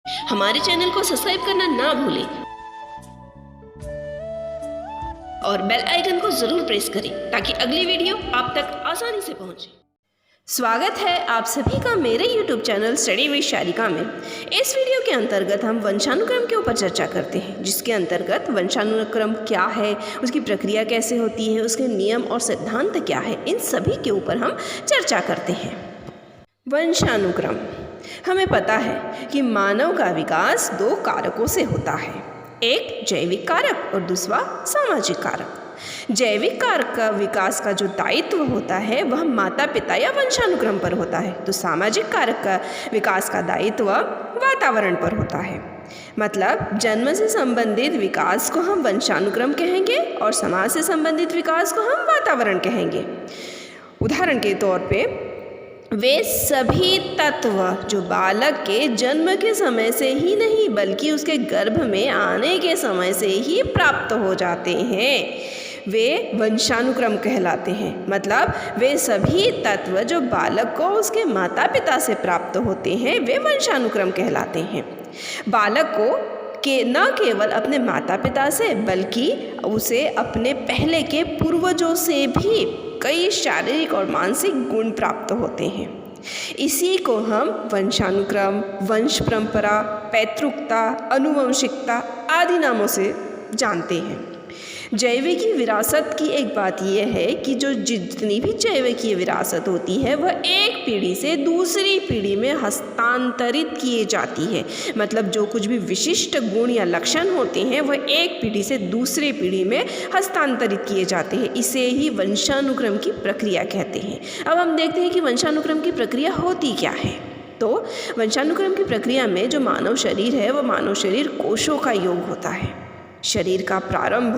हमारे चैनल को सब्सक्राइब करना ना भूलें और बेल आइकन को जरूर प्रेस करें ताकि अगली वीडियो आप तक आसानी से पहुंचे। स्वागत है आप सभी का मेरे YouTube channel study with Sharika में। इस वीडियो के अंतर्गत हम वंशानुक्रम के ऊपर चर्चा करते हैं, जिसके अंतर्गत वंशानुक्रम क्या है, उसकी प्रक्रिया कैसे होती है, उसके नियम और सिद्धांत क्या है, इन सभी के ऊपर हम चर्चा करते हैं। वंशानुक्रम, हमें पता है कि मानव का विकास दो कारकों से होता है, एक जैविक कारक और दूसरा सामाजिक कारक। जैविक कारक का विकास का जो दायित्व होता है वह माता पिता या वंशानुक्रम पर होता है, तो सामाजिक कारक का विकास का दायित्व वातावरण पर होता है। मतलब जन्म से संबंधित विकास को हम वंशानुक्रम कहेंगे और समाज से संबंधित विकास को हम वातावरण कहेंगे। उदाहरण के तौर पे वे सभी तत्व जो बालक के जन्म के समय से ही नहीं बल्कि उसके गर्भ में आने के समय से ही प्राप्त हो जाते हैं, वे वंशानुक्रम कहलाते हैं। मतलब वे सभी तत्व जो बालक को उसके माता पिता से प्राप्त होते हैं वे वंशानुक्रम कहलाते हैं। बालक को न केवल अपने माता पिता से बल्कि उसे अपने पहले के पूर्वजों से भी कई शारीरिक और मानसिक गुण प्राप्त होते हैं। इसी को हम वंशानुक्रम, वंश परंपरा, पैतृकता, आनुवंशिकता आदि नामों से जानते हैं। जैविकी विरासत की एक बात यह है कि जो जितनी भी जैविकीय विरासत होती है वह एक पीढ़ी से दूसरी पीढ़ी में हस्तांतरित किए जाती है। मतलब जो कुछ भी विशिष्ट गुण या लक्षण होते हैं वह एक पीढ़ी से दूसरी पीढ़ी में हस्तांतरित किए जाते हैं। इसे ही वंशानुक्रम की प्रक्रिया कहते हैं। अब हम देखते हैं कि वंशानुक्रम की प्रक्रिया होती क्या है। तो वंशानुक्रम की प्रक्रिया में जो मानव शरीर है वह मानव शरीर कोशों का योग होता है। शरीर का प्रारंभ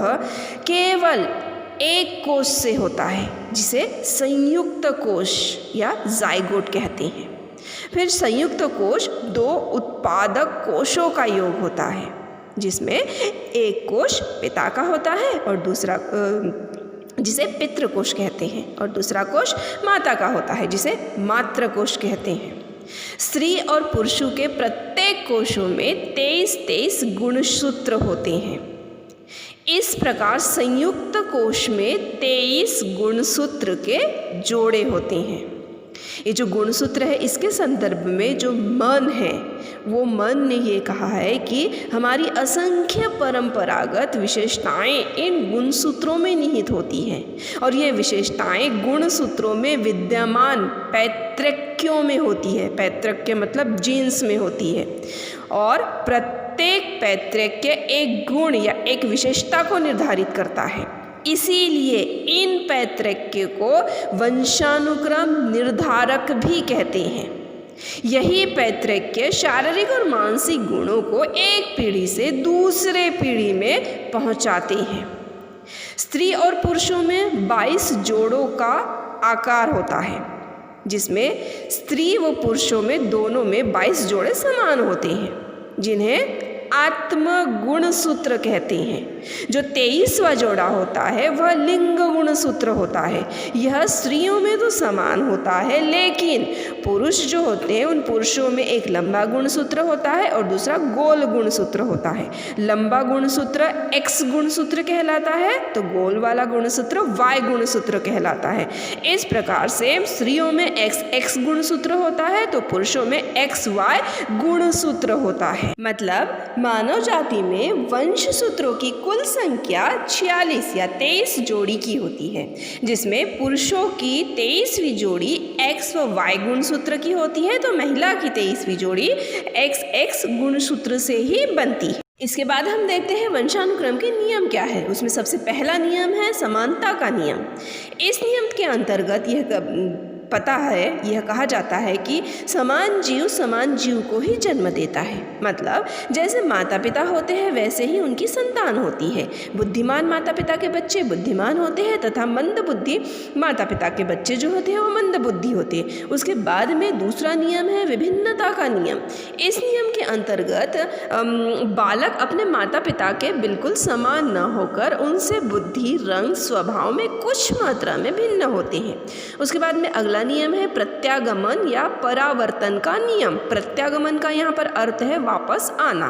केवल एक कोश से होता है जिसे संयुक्त कोश या जाइगोट कहते हैं। फिर संयुक्त कोश दो उत्पादक कोशों का योग होता है, जिसमें एक कोश पिता का होता है और दूसरा जिसे पितृकोश कहते हैं और दूसरा कोश माता का होता है जिसे मातृकोश कहते हैं। स्त्री और पुरुषों के प्रत्येक कोशों में 23 गुणसूत्र होते हैं। इस प्रकार संयुक्त कोश में 23 गुणसूत्र के जोड़े होते हैं। ये जो गुणसूत्र है इसके संदर्भ में जो मन है वो मन ने ये कहा है कि हमारी असंख्य परंपरागत विशेषताएं इन गुणसूत्रों में निहित होती हैं और ये विशेषताएं गुणसूत्रों में विद्यमान पैतृक्यों में होती है। पैतृक्य मतलब जीन्स में होती है और प्रत्येक पैतृक्य एक गुण या एक विशेषता को निर्धारित करता है। इसीलिए इन पैतृक्य को वंशानुक्रम निर्धारक भी कहते हैं। यही पैतृक्य शारीरिक और मानसिक गुणों को एक पीढ़ी से दूसरे पीढ़ी में पहुंचाते हैं। स्त्री और पुरुषों में 22 जोड़ों का आकार होता है, जिसमें स्त्री व पुरुषों में दोनों में 22 जोड़े समान होते हैं, जिन्हें आत्म गुणसूत्र कहते हैं। जो 23वां जोड़ा होता है वह लिंग गुणसूत्र होता है। यह स्त्रियों में तो समान होता है, लेकिन पुरुष जो होते हैं उन पुरुषों में एक लंबा गुणसूत्र होता है और दूसरा गोल गुणसूत्र होता है। लंबा गुणसूत्र X गुणसूत्र कहलाता है तो गोल वाला गुणसूत्र Y गुणसूत्र कहलाता है। इस प्रकार से स्त्रियों में XX गुणसूत्र होता है तो पुरुषों में XY गुणसूत्र होता है। मतलब मानव जाति में वंश सूत्रों की कुल संख्या 46 या 23 जोड़ी की होती है, जिसमें पुरुषों की 23वीं जोड़ी X व Y गुणसूत्र की होती है तो महिला की 23वीं जोड़ी XX गुणसूत्र से ही बनती है। इसके बाद हम देखते हैं वंशानुक्रम के नियम क्या है। उसमें सबसे पहला नियम है समानता का नियम। इस नियम के अंतर्गत यह कहा जाता है कि समान जीव को ही जन्म देता है। मतलब जैसे माता पिता होते हैं वैसे ही उनकी संतान होती है। बुद्धिमान माता पिता के बच्चे बुद्धिमान होते हैं तथा मंद बुद्धि माता पिता के बच्चे जो होते हैं वो मंद बुद्धि होते हैं। उसके बाद में दूसरा नियम है विभिन्नता का नियम। इस नियम के अंतर्गत बालक अपने माता पिता के बिल्कुल समान न होकर उनसे बुद्धि, रंग, स्वभाव में कुछ मात्रा में भिन्न होते हैं। उसके बाद में अगला अगला नियम है प्रत्यागमन या परावर्तन का नियम। प्रत्यागमन का यहाँ पर अर्थ है वापस आना।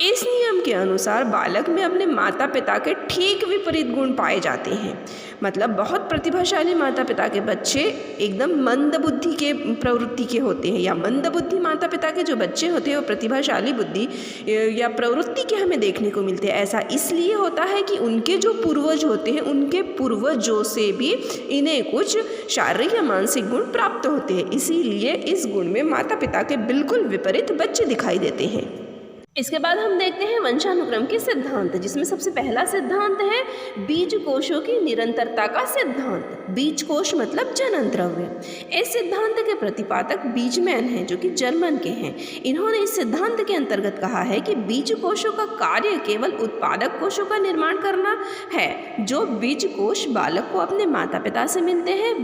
इस नियम के अनुसार बालक में अपने माता पिता के ठीक विपरीत गुण पाए जाते हैं। मतलब बहुत प्रतिभाशाली माता पिता के बच्चे एकदम मंद बुद्धि के प्रवृत्ति के होते हैं, या मंद बुद्धि माता पिता के जो बच्चे होते हैं वो प्रतिभाशाली बुद्धि या प्रवृत्ति के हमें देखने को मिलते हैं। ऐसा इसलिए होता है कि उनके जो पूर्वज होते हैं उनके पूर्वजों से भी इन्हें कुछ शारीरिक या मानसिक गुण प्राप्त होते हैं, इसीलिए इस गुण में माता पिता के बिल्कुल विपरीत बच्चे दिखाई देते हैं। इसके बाद हम देखते हैं वंशानुक्रम के सिद्धांत, जिसमें सबसे पहला सिद्धांत है बीज कोशों की निरंतरता का सिद्धांत। बीज कोश मतलब जनन द्रव्य। इस सिद्धांत के प्रतिपादक बीजमैन हैं, जो कि जर्मन के हैं। इन्होंने इस सिद्धांत के अंतर्गत कहा है कि बीज कोशों का कार्य केवल उत्पादक कोशों का निर्माण करना है। जो बीज कोश बालक को अपने माता पिता से मिलते हैं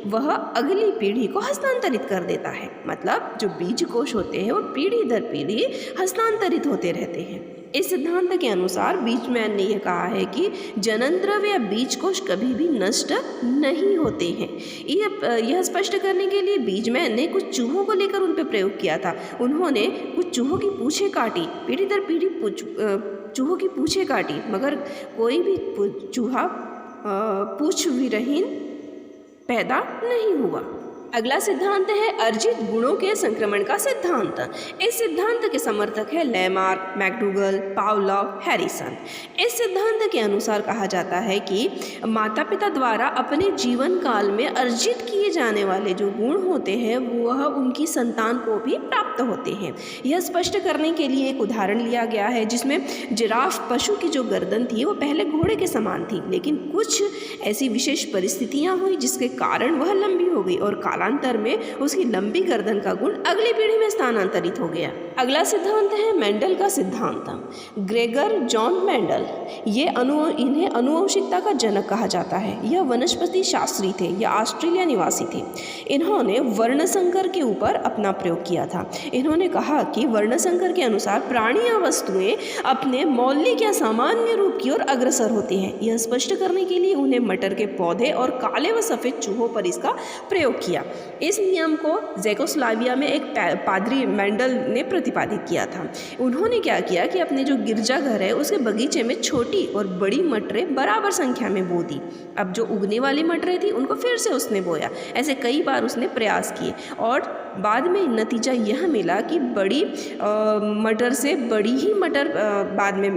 वह अगली पीढ़ी को हस्तांतरित कर देता है। मतलब जो बीज कोश होते हैं वो पीढ़ी दर पीढ़ी हस्तांतरित होते रहते हैं। इस सिद्धांत के अनुसार बीजमैन ने यह कहा है कि जनन द्रव्य या बीज कोश कभी भी नष्ट नहीं होते हैं। यह स्पष्ट करने के लिए बीजमैन ने कुछ चूहों को लेकर उन पर प्रयोग किया था। उन्होंने कुछ चूहों की पूंछें काटी, पीढ़ी दर पीढ़ी चूहों की पूंछें काटी, मगर कोई भी चूहा पूंछ विरहीन पैदा नहीं हुआ। अगला सिद्धांत है अर्जित गुणों के संक्रमण का सिद्धांत। इस सिद्धांत के समर्थक है लेमार्क, मैकडूगल, पावलोव, हैरिसन। इस सिद्धांत के अनुसार कहा जाता है कि माता पिता द्वारा अपने जीवन काल में अर्जित किए जाने वाले जो गुण होते हैं वह उनकी संतान को भी प्राप्त होते हैं। यह स्पष्ट करने के लिए एक उदाहरण लिया गया है, जिसमें जिराफ पशु की जो गर्दन थी वो पहले घोड़े के समान थी, लेकिन कुछ ऐसी विशेष परिस्थितियां हुई जिसके कारण वह लंबी हो गई और कालांतर में उसकी लंबी गर्दन का गुण अगली पीढ़ी में स्थानांतरित हो गया। अगला सिद्धांत है मेंडल का सिद्धांत। ग्रेगर जॉन मेंडल, इन्हें अनुवंशिकता का जनक कहा जाता है। यह वनस्पति शास्त्री थे, यह ऑस्ट्रेलिया निवासी थे। इन्होंने वर्णसंकर के ऊपर अपना प्रयोग किया था। इन्होंने कहा कि वर्णसंकर के अनुसार प्राणी या वस्तुएं अपने मौलिक या सामान्य रूप की ओर अग्रसर होती हैं। यह स्पष्ट करने के लिए उन्हें मटर के पौधे और काले व सफ़ेद चूहों पर इसका प्रयोग किया। इस नियम को जेकोस्लाविया में एक पादरी मेंडल ने प्रतिपादित किया था। उन्होंने क्या किया कि अपने जो गिरजाघर है उसके बगीचे में छोटी और बड़ी मटरें बराबर संख्या में बो दी। अब जो उगने वाली मटरें थी उनको फिर से उसने बोया। ऐसे कई बार उसने प्रयास किए और बाद में नतीजा यह मिला कि बड़ी मटर से बड़ी ही मटर बाद में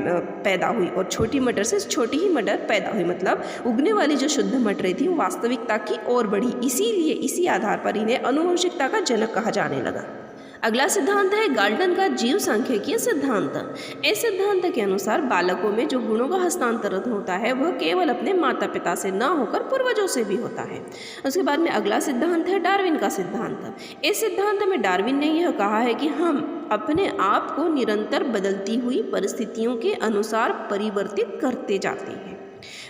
पैदा हुई और छोटी मटर से छोटी ही मटर पैदा हुई। मतलब उगने वाली जो शुद्ध मटरें थी वास्तविकता की ओर बढ़ी। इसीलिए इसी आधार पर इन्हें अनुवंशिकता का जनक कहा जाने लगा। अगला सिद्धांत है गाल्टन का जीव सांख्यिकीय सिद्धांत। इस सिद्धांत के अनुसार बालकों में जो गुणों का हस्तांतरण होता है वह केवल अपने माता पिता से न होकर पूर्वजों से भी होता है। उसके बाद में अगला सिद्धांत है डार्विन का सिद्धांत। इस सिद्धांत में डार्विन ने यह कहा है कि हम अपने आप को निरंतर बदलती हुई परिस्थितियों के अनुसार परिवर्तित करते जाते हैं।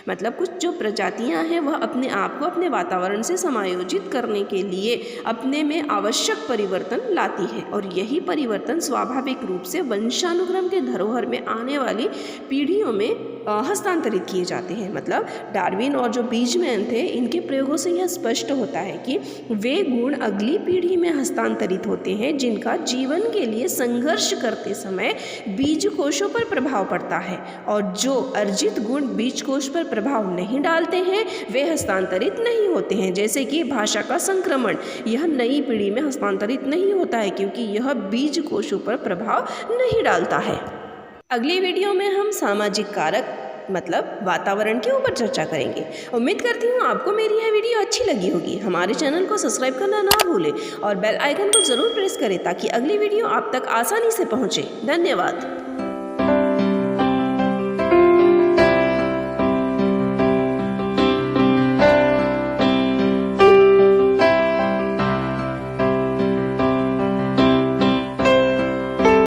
मतलब कुछ जो प्रजातियां हैं वह अपने आप को अपने वातावरण से समायोजित करने के लिए अपने में आवश्यक परिवर्तन लाती है और यही परिवर्तन स्वाभाविक रूप से वंशानुक्रम के धरोहर में आने वाली पीढ़ियों में हस्तांतरित किए जाते हैं। मतलब डार्विन और जो बीजमैन थे इनके प्रयोगों से यह स्पष्ट होता है कि वे गुण अगली पीढ़ी में हस्तांतरित होते हैं जिनका जीवन के लिए संघर्ष करते समय बीज कोशों पर प्रभाव पड़ता है, और जो अर्जित गुण बीज कोश पर प्रभाव नहीं डालते हैं वे हस्तांतरित नहीं होते हैं। जैसे कि भाषा का संक्रमण, यह नई पीढ़ी में हस्तांतरित नहीं होता है क्योंकि यह बीज कोशों पर प्रभाव नहीं डालता है। अगली वीडियो में हम सामाजिक कारक मतलब वातावरण के ऊपर चर्चा करेंगे। उम्मीद करती हूँ आपको मेरी यह वीडियो अच्छी लगी होगी। हमारे चैनल को सब्सक्राइब करना ना भूलें और बेल आइकन को ज़रूर प्रेस करें ताकि अगली वीडियो आप तक आसानी से पहुँचे। धन्यवाद।